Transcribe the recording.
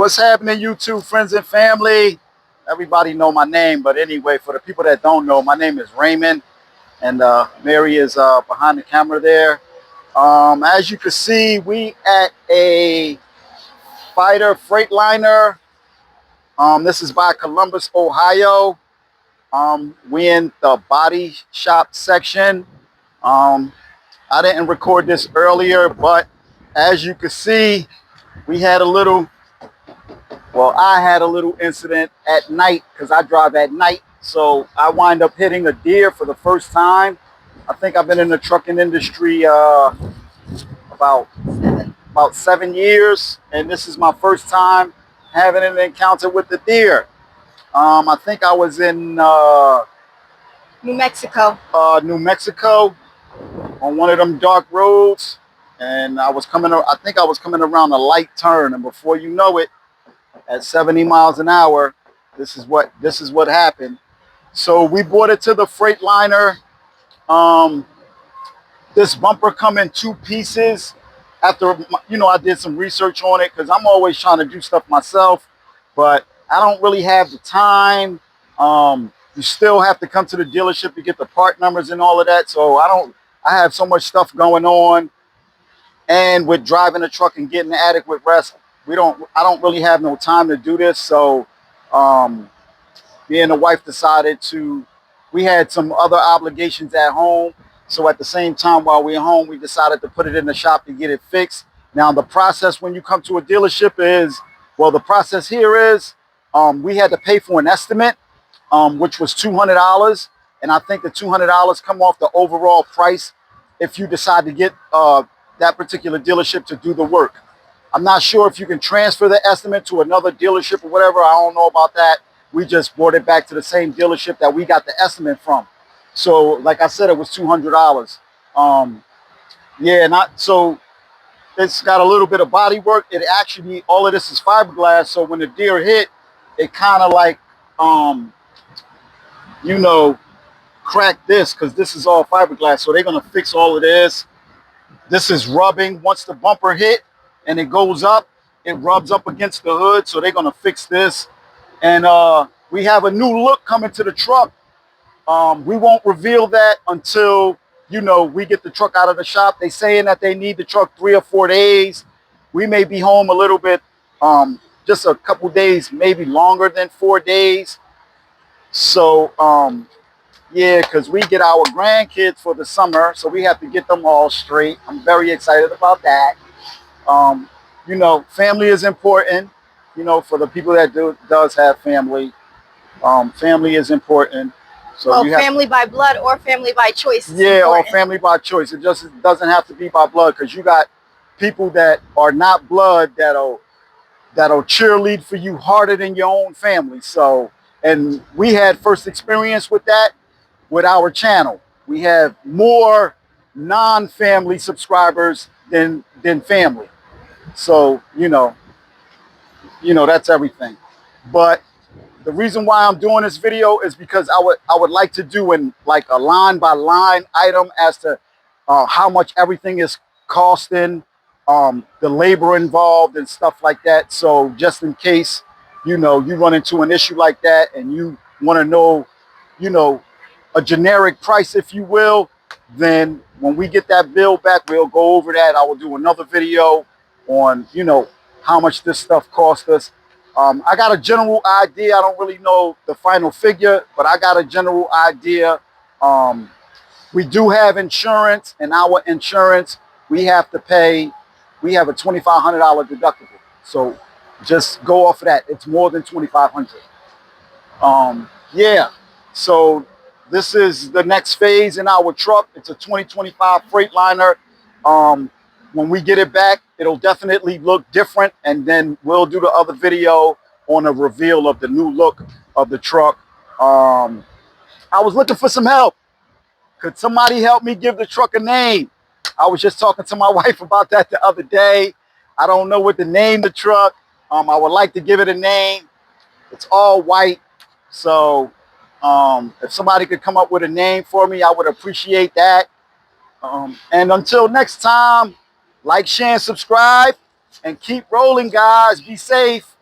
What's happening, YouTube friends and family? Everybody know my name, but anyway, for the people that don't know, my name is Raymond, and Mary is behind the camera there. As you can see, we at a fighter Freightliner. This is by Columbus, Ohio. We in the body shop section. I didn't record this earlier, but as you can see, we had a little. Well, I had a little incident at night because I drive at night. So I wind up hitting a deer for the first time. I think I've been in the trucking industry about 7 years, and this is my first time having an encounter with the deer. I think I was in New Mexico. New Mexico on one of them dark roads, and I think I was coming around a light turn, and before you know it, at 70 miles an hour, this is what happened. So we brought it to the Freightliner. This bumper come in 2 pieces. After I did some research on it because I'm always trying to do stuff myself, but I don't really have the time. You still have to come to the dealership to get the part numbers and all of that. So I have so much stuff going on, and with driving the truck and getting adequate rest, I don't really have no time to do this. So me and the wife decided we had some other obligations at home. So at the same time, while we're home, we decided to put it in the shop to get it fixed. Now the process when you come to a dealership is, well, the process here is, we had to pay for an estimate, which was $200. And I think the $200 come off the overall price if you decide to get that particular dealership to do the work. I'm not sure if you can transfer the estimate to another dealership or whatever. I don't know about that. We just brought it back to the same dealership that we got the estimate from. So, like I said, it was $200. So it's got a little bit of body work. It actually, all of this is fiberglass. So when the deer hit, it kind of like, cracked this because this is all fiberglass. So they're going to fix all of this. This is rubbing. Once the bumper hit and it goes up, it rubs up against the hood. So they're going to fix this. And we have a new look coming to the truck. We won't reveal that until, we get the truck out of the shop. They saying that they need the truck 3 or 4 days. We may be home a little bit, just a couple days, maybe longer than 4 days. So, yeah, because we get our grandkids for the summer, so we have to get them all straight. I'm very excited about that. Family is important. For the people that does have family, family is important. So well, family by blood or family by choice. Yeah, or family by choice. It just doesn't have to be by blood, because you got people that are not blood that'll cheerlead for you harder than your own family. So, and we had first experience with that with our channel. We have more non-family subscribers than family. So, that's everything. But the reason why I'm doing this video is because I would like to do like a line by line item as to how much everything is costing, the labor involved and stuff like that. So just in case, you run into an issue like that and you want to know, a generic price, if you will, then when we get that bill back, we'll go over that. I will do another video on, how much this stuff cost us. I got a general idea. I don't really know the final figure, but I got a general idea. We do have insurance, and our insurance, we have to pay, we have a $2,500 deductible. So just go off of that. It's more than $2,500. Yeah, so this is the next phase in our truck. It's a 2025 Freightliner. When we get it back, it'll definitely look different, and then we'll do the other video on a reveal of the new look of the truck. I was looking for some help. Could somebody help me give the truck a name? I was just talking to my wife about that the other day. I don't know what to name the truck. I would like to give it a name. It's all white. So if somebody could come up with a name for me, I would appreciate that. And until next time, like, share, and subscribe, and keep rolling, guys. Be safe.